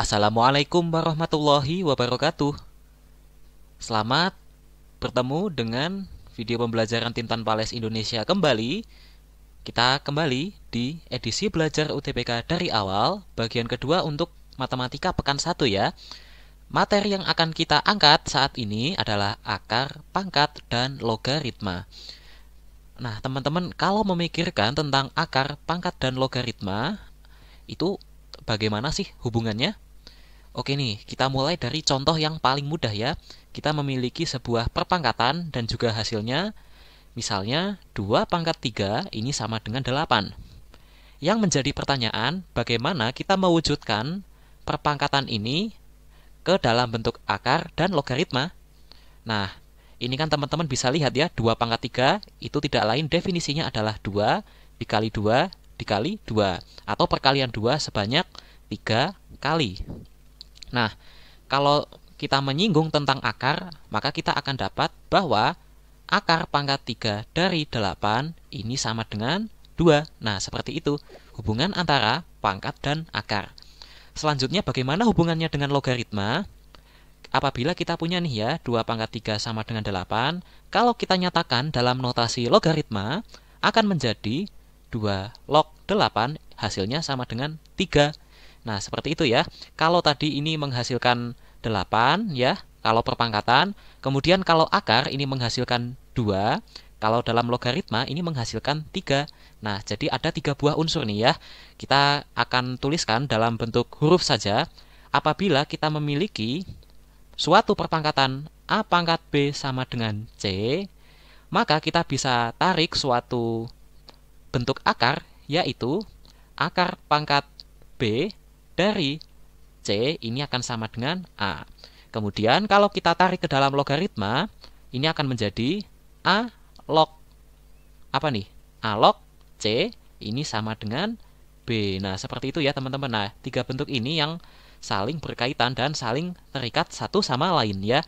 Assalamualaikum warahmatullahi wabarakatuh. Selamat bertemu dengan video pembelajaran Tintan Pales Indonesia kembali. Kita kembali di edisi belajar UTBK dari awal, bagian kedua untuk matematika pekan 1 ya. Materi yang akan kita angkat saat ini adalah akar, pangkat, dan logaritma. Nah, teman-teman, kalau memikirkan tentang akar, pangkat, dan logaritma, itu bagaimana sih hubungannya? Oke nih, kita mulai dari contoh yang paling mudah ya. Kita memiliki sebuah perpangkatan dan juga hasilnya. Misalnya, 2 pangkat 3 ini sama dengan 8. Yang menjadi pertanyaan, bagaimana kita mewujudkan perpangkatan ini ke dalam bentuk akar dan logaritma? Nah, ini kan teman-teman bisa lihat ya, 2 pangkat 3 itu tidak lain definisinya adalah 2 dikali 2 dikali 2. Atau perkalian 2 sebanyak 3 kali. Nah, kalau kita menyinggung tentang akar, maka kita akan dapat bahwa akar pangkat 3 dari 8 ini sama dengan 2. Nah, seperti itu hubungan antara pangkat dan akar. Selanjutnya bagaimana hubungannya dengan logaritma? Apabila kita punya nih ya, 2 pangkat 3 sama dengan 8, kalau kita nyatakan dalam notasi logaritma, akan menjadi 2 log 8 hasilnya sama dengan 3. Nah, seperti itu ya. Kalau tadi ini menghasilkan 8 ya, kalau perpangkatan. Kemudian kalau akar ini menghasilkan 2. Kalau dalam logaritma ini menghasilkan 3. Nah, jadi ada 3 buah unsur nih ya. Kita akan tuliskan dalam bentuk huruf saja. Apabila kita memiliki suatu perpangkatan A pangkat B sama dengan C, maka kita bisa tarik suatu bentuk akar, yaitu akar pangkat B dari C ini akan sama dengan A. Kemudian kalau kita tarik ke dalam logaritma, ini akan menjadi A log apa nih? A log C ini sama dengan B. Nah, seperti itu ya teman-teman. Nah, 3 bentuk ini yang saling berkaitan dan saling terikat satu sama lain ya.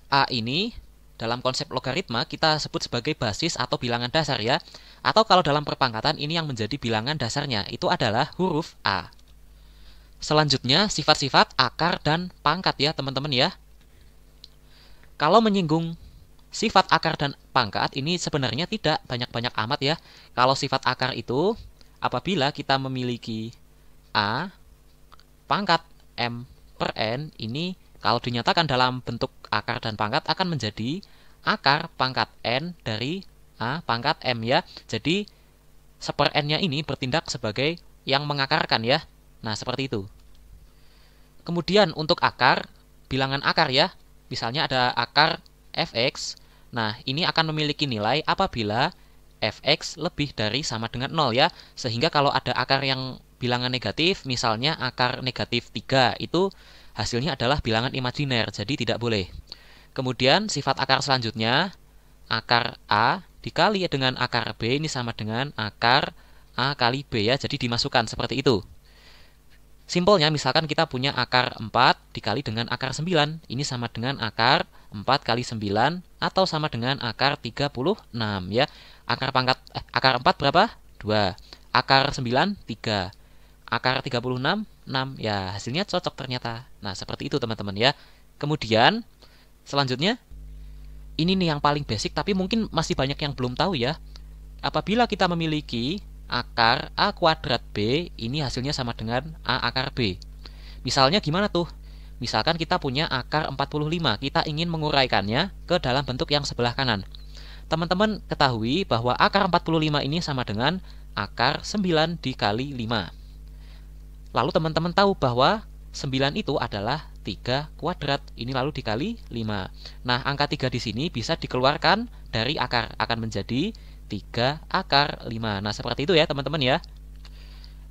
A ini dalam konsep logaritma kita sebut sebagai basis atau bilangan dasar ya. Atau kalau dalam perpangkatan ini yang menjadi bilangan dasarnya itu adalah huruf A. Selanjutnya sifat-sifat akar dan pangkat ya teman-teman ya. Kalau menyinggung sifat akar dan pangkat ini sebenarnya tidak banyak-banyak amat ya. Kalau sifat akar itu apabila kita memiliki A pangkat M per N ini kalau dinyatakan dalam bentuk akar dan pangkat akan menjadi akar pangkat N dari A pangkat M ya. Jadi seper N-nya ini bertindak sebagai yang mengakarkan ya. Nah, seperti itu. Kemudian untuk akar, bilangan akar ya. Misalnya ada akar fx. Nah, ini akan memiliki nilai apabila fx lebih dari sama dengan 0 ya. Sehingga kalau ada akar yang bilangan negatif, misalnya akar negatif 3, itu hasilnya adalah bilangan imajiner, jadi tidak boleh. Kemudian sifat akar selanjutnya, akar A dikali dengan akar B ini sama dengan akar A kali B ya, jadi dimasukkan seperti itu. Simpelnya misalkan kita punya akar 4 dikali dengan akar 9, ini sama dengan akar 4 kali 9 atau sama dengan akar 36 ya. Akar 4 berapa? 2. Akar 9 3. Akar 36 6 ya, hasilnya cocok ternyata. Nah, seperti itu teman-teman ya. Kemudian selanjutnya ini nih yang paling basic tapi mungkin masih banyak yang belum tahu ya. Apabila kita memiliki akar A kuadrat B, ini hasilnya sama dengan A akar B. Misalnya gimana tuh? Misalkan kita punya akar 45, kita ingin menguraikannya ke dalam bentuk yang sebelah kanan. Teman-teman ketahui bahwa akar 45 ini sama dengan akar 9 dikali 5. Lalu teman-teman tahu bahwa 9 itu adalah 3 kuadrat, ini lalu dikali 5. Nah, angka 3 di sini bisa dikeluarkan dari akar, akan menjadi 3 akar 5. Nah, seperti itu ya teman-teman ya.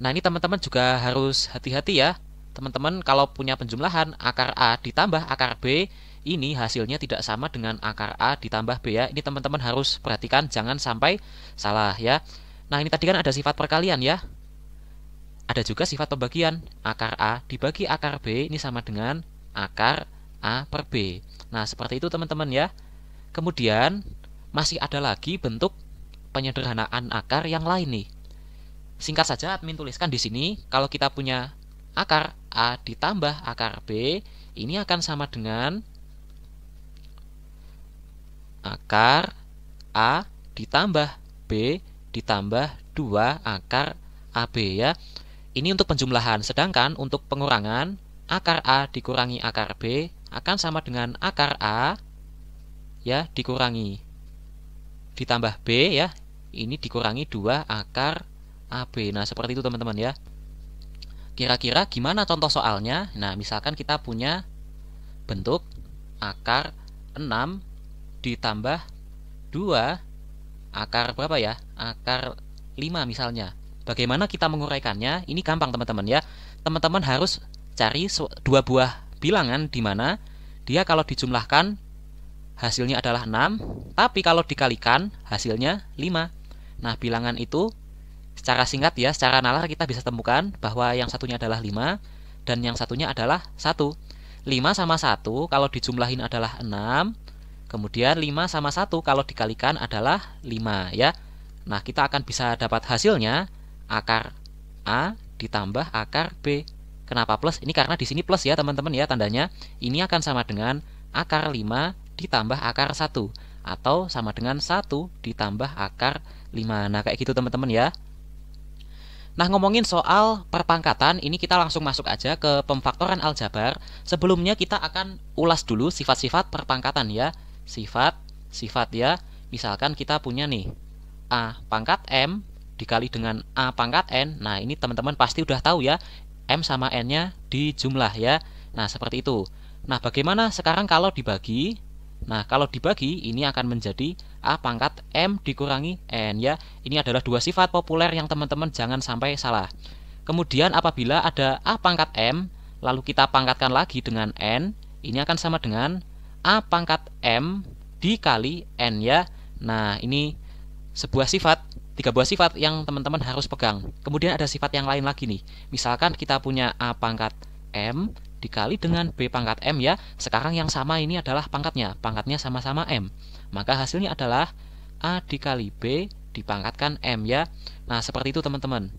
Nah, ini teman-teman juga harus hati-hati ya. Teman-teman kalau punya penjumlahan akar A ditambah akar B, ini hasilnya tidak sama dengan akar A ditambah B ya. Ini teman-teman harus perhatikan, jangan sampai salah ya. Nah, ini tadi kan ada sifat perkalian ya. Ada juga sifat pembagian. Akar A dibagi akar B ini sama dengan akar A per B. Nah, seperti itu teman-teman ya. Kemudian masih ada lagi bentuk penyederhanaan akar yang lain nih. Singkat saja admin tuliskan di sini, kalau kita punya akar A ditambah akar B ini akan sama dengan akar A ditambah B ditambah 2 akar AB ya. Ini untuk penjumlahan, sedangkan untuk pengurangan akar A dikurangi akar B akan sama dengan akar A ya dikurangi ditambah B ya. Ini dikurangi 2 akar AB. Nah, seperti itu teman-teman ya. Kira-kira gimana contoh soalnya? Nah, misalkan kita punya bentuk akar 6 ditambah 2 akar berapa ya? Akar 5 misalnya. Bagaimana kita menguraikannya? Ini gampang teman-teman ya. Teman-teman harus cari 2 buah bilangan di mana dia kalau dijumlahkan hasilnya adalah 6, tapi kalau dikalikan hasilnya 5. Nah, bilangan itu secara singkat ya, secara nalar kita bisa temukan bahwa yang satunya adalah 5 dan yang satunya adalah 1. 5 sama 1 kalau dijumlahin adalah 6. Kemudian 5 sama 1 kalau dikalikan adalah 5 ya. Nah, kita akan bisa dapat hasilnya akar A ditambah akar B. Kenapa plus? Ini karena di sini plus ya teman-teman ya tandanya. Ini akan sama dengan akar 5 ditambah akar 1 atau sama dengan 1 ditambah akar 5. Nah, kayak gitu teman-teman ya. Nah, ngomongin soal perpangkatan, ini kita langsung masuk aja ke pemfaktoran aljabar. Sebelumnya kita akan ulas dulu sifat-sifat perpangkatan ya. Sifat ya. Misalkan kita punya nih A pangkat M dikali dengan A pangkat N. Nah, ini teman-teman pasti udah tahu ya. M sama N-nya dijumlah ya. Nah, seperti itu. Nah, bagaimana sekarang kalau dibagi? Nah, kalau dibagi ini akan menjadi A pangkat M dikurangi N ya. Ini adalah 2 sifat populer yang teman-teman jangan sampai salah. Kemudian apabila ada A pangkat M lalu kita pangkatkan lagi dengan N, ini akan sama dengan A pangkat M dikali N ya. Nah, ini sebuah sifat, 3 buah sifat yang teman-teman harus pegang. Kemudian ada sifat yang lain lagi nih. Misalkan kita punya A pangkat M dikali dengan B pangkat M ya. Sekarang yang sama ini adalah pangkatnya. Pangkatnya sama-sama M. Maka hasilnya adalah A dikali B dipangkatkan M ya. Nah, seperti itu teman-teman.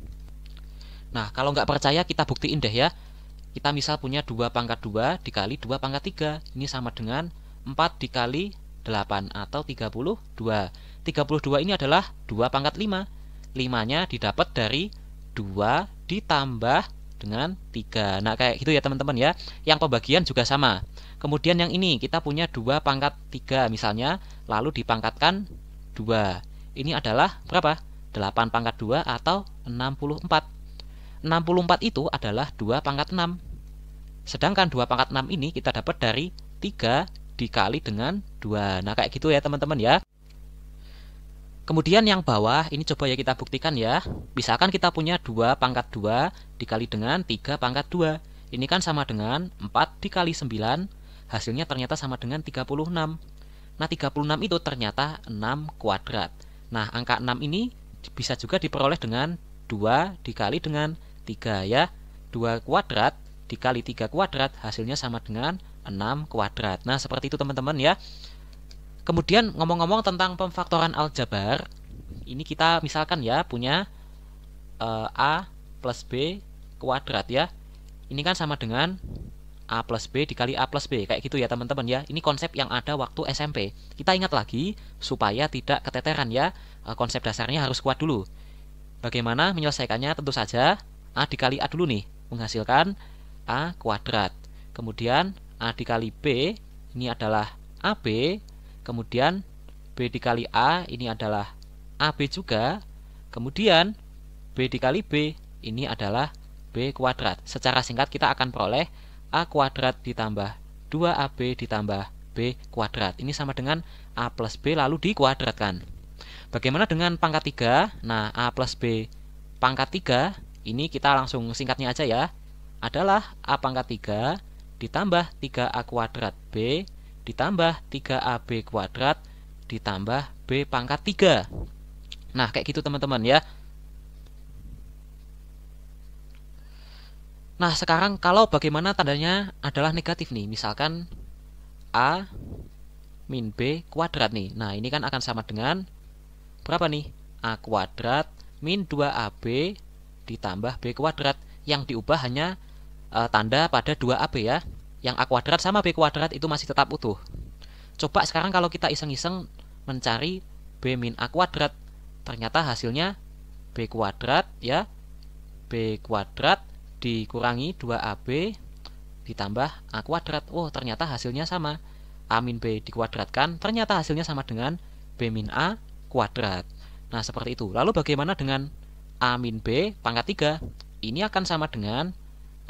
Nah, kalau nggak percaya kita buktiin deh ya. Kita misal punya 2 pangkat 2 dikali 2 pangkat 3. Ini sama dengan 4 dikali 8 atau 32. 32 ini adalah 2 pangkat 5. 5-nya didapat dari 2 ditambah dengan 3. Nah, kayak gitu ya teman-teman ya. Yang pembagian juga sama. Kemudian yang ini kita punya 2 pangkat 3 misalnya, lalu dipangkatkan 2. Ini adalah berapa? 8 pangkat 2 atau 64. 64 itu adalah 2 pangkat 6. Sedangkan 2 pangkat 6 ini kita dapat dari 3 dikali dengan 2. Nah, kayak gitu ya teman-teman ya. Kemudian yang bawah ini coba ya kita buktikan ya. Misalkan kita punya 2 pangkat 2 dikali dengan 3 pangkat 2. Ini kan sama dengan 4 dikali 9. Hasilnya ternyata sama dengan 36. Nah, 36 itu ternyata 6 kuadrat. Nah, angka 6 ini bisa juga diperoleh dengan 2 dikali dengan 3 ya. 2 kuadrat dikali 3 kuadrat hasilnya sama dengan 6 kuadrat. Nah, seperti itu teman-teman ya. Kemudian ngomong-ngomong tentang pemfaktoran aljabar, ini kita misalkan ya punya A plus B kuadrat ya. Ini kan sama dengan A plus B dikali A plus B, kayak gitu ya teman-teman ya. Ini konsep yang ada waktu SMP. Kita ingat lagi supaya tidak keteteran ya. Konsep dasarnya harus kuat dulu. Bagaimana menyelesaikannya? Tentu saja A dikali A dulu nih, menghasilkan A kuadrat. Kemudian A dikali B ini adalah AB. Kemudian B dikali A ini adalah AB juga. Kemudian B dikali B ini adalah B kuadrat. Secara singkat kita akan peroleh A kuadrat ditambah 2AB ditambah B kuadrat. Ini sama dengan A plus B lalu dikuadratkan. Bagaimana dengan pangkat 3? Nah, A plus B pangkat 3 ini kita langsung singkatnya aja ya. Adalah A pangkat 3 ditambah 3A kuadrat B ditambah 3AB kuadrat ditambah B pangkat 3. Nah, kayak gitu teman-teman ya. Nah, sekarang kalau bagaimana tandanya adalah negatif nih. Misalkan A min B kuadrat nih. Nah, ini kan akan sama dengan berapa nih? A kuadrat min 2AB ditambah B kuadrat. Yang diubah hanya tanda pada 2AB ya. Yang A kuadrat sama B kuadrat itu masih tetap utuh. Coba sekarang kalau kita iseng-iseng mencari B min A kuadrat, ternyata hasilnya B kuadrat ya. B kuadrat dikurangi 2AB ditambah A kuadrat. Oh, ternyata hasilnya sama. A min B dikuadratkan, ternyata hasilnya sama dengan B min A kuadrat. Nah, seperti itu. Lalu bagaimana dengan A min B pangkat 3? Ini akan sama dengan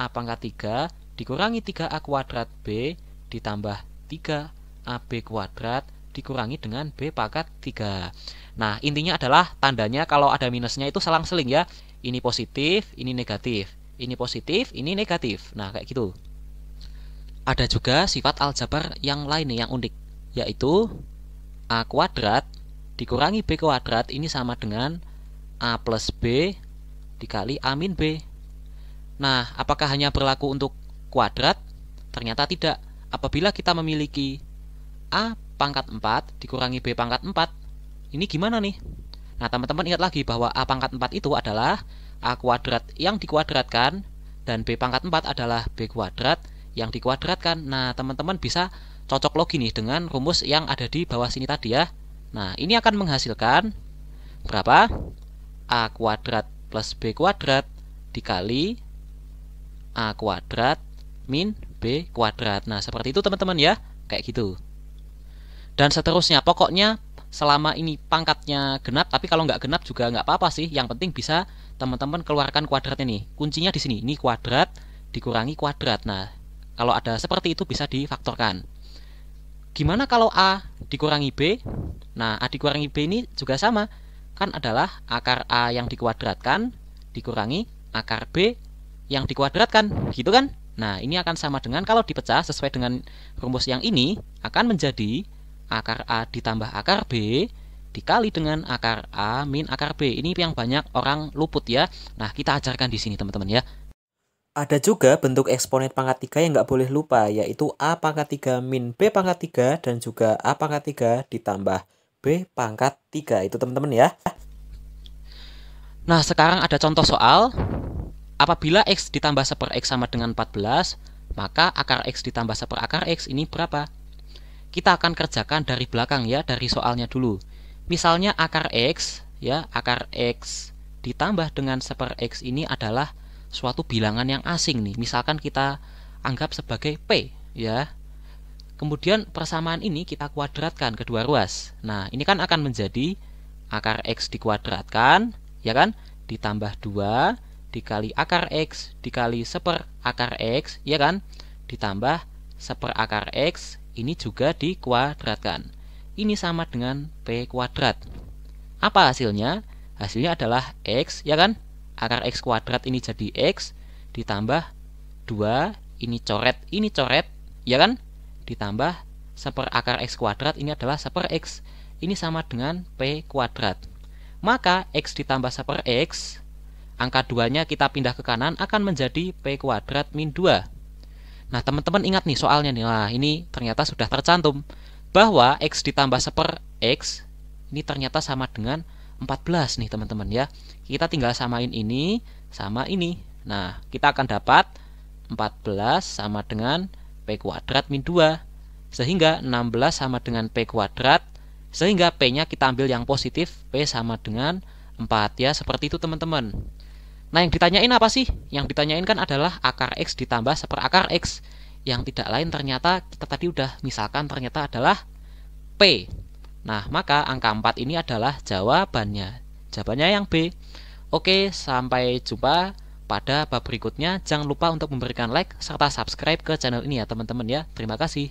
A pangkat 3 dikurangi 3A kuadrat B ditambah 3AB kuadrat dikurangi dengan B pangkat 3. Nah, intinya adalah tandanya kalau ada minusnya itu selang-seling ya. Ini positif, ini negatif. Ini positif, ini negatif. Nah, kayak gitu. Ada juga sifat aljabar yang lain nih, yang unik, yaitu A kuadrat dikurangi B kuadrat ini sama dengan A plus B dikali A min B. Nah, apakah hanya berlaku untuk kuadrat? Ternyata tidak. Apabila kita memiliki A pangkat 4 dikurangi B pangkat 4, ini gimana nih? Nah, teman-teman ingat lagi bahwa A pangkat 4 itu adalah A kuadrat yang dikuadratkan dan B pangkat 4 adalah B kuadrat yang dikuadratkan. Nah, teman-teman bisa cocok logi nih dengan rumus yang ada di bawah sini tadi ya. Nah, ini akan menghasilkan berapa? A kuadrat plus B kuadrat dikali A kuadrat min B kuadrat. Nah, seperti itu teman-teman ya. Kayak gitu. Dan seterusnya. Pokoknya selama ini pangkatnya genap, tapi kalau nggak genap juga nggak apa-apa sih. Yang penting bisa teman-teman keluarkan kuadratnya nih. Kuncinya di sini. Ini kuadrat dikurangi kuadrat. Nah, kalau ada seperti itu bisa difaktorkan. Gimana kalau A dikurangi B? Nah, A dikurangi B ini juga sama. Kan adalah akar A yang dikuadratkan dikurangi akar B yang dikuadratkan, gitu kan? Nah, ini akan sama dengan kalau dipecah sesuai dengan rumus yang ini akan menjadi akar A ditambah akar B dikali dengan akar A min akar B. Ini yang banyak orang luput ya. Nah, kita ajarkan di sini teman-teman ya. Ada juga bentuk eksponen pangkat 3 yang nggak boleh lupa, yaitu A pangkat 3 min B pangkat 3 dan juga A pangkat 3 ditambah B pangkat 3. Itu teman-teman ya. Nah, sekarang ada contoh soal. Apabila X ditambah 1 per X sama dengan 14, maka akar X ditambah 1 per akar X ini berapa? Kita akan kerjakan dari belakang ya, dari soalnya dulu. Misalnya akar X, ya, akar X ditambah dengan 1 per X ini adalah suatu bilangan yang asing nih. Misalkan kita anggap sebagai P, ya. Kemudian persamaan ini kita kuadratkan kedua ruas. Nah, ini kan akan menjadi akar X dikuadratkan, ya kan, ditambah 2 dikali akar X dikali 1 per akar X, ya kan, ditambah 1 per akar X ini juga dikuadratkan. Ini sama dengan P kuadrat. Apa hasilnya? Hasilnya adalah X, ya kan, akar X kuadrat ini jadi X ditambah 2 ini coret, ya kan, ditambah 1 per akar X kuadrat ini adalah 1 per X. Ini sama dengan P kuadrat. Maka X ditambah 1 per X, angka 2-nya kita pindah ke kanan akan menjadi P kuadrat min 2. Nah, teman-teman ingat nih soalnya nih. Nah, ini ternyata sudah tercantum bahwa X ditambah 1 per X ini ternyata sama dengan 14 nih teman-teman ya. Kita tinggal samain ini sama ini. Nah, kita akan dapat 14 sama dengan P kuadrat min 2. Sehingga 16 sama dengan P kuadrat. Sehingga P-nya kita ambil yang positif, P sama dengan 4 ya. Seperti itu teman-teman. Nah, yang ditanyain apa sih? Yang ditanyain kan adalah akar X ditambah 1 per akar X. Yang tidak lain ternyata kita tadi udah misalkan ternyata adalah P. Nah, maka angka 4 ini adalah jawabannya. Jawabannya yang B. Oke, sampai jumpa pada bab berikutnya. Jangan lupa untuk memberikan like serta subscribe ke channel ini ya teman-teman ya. Terima kasih.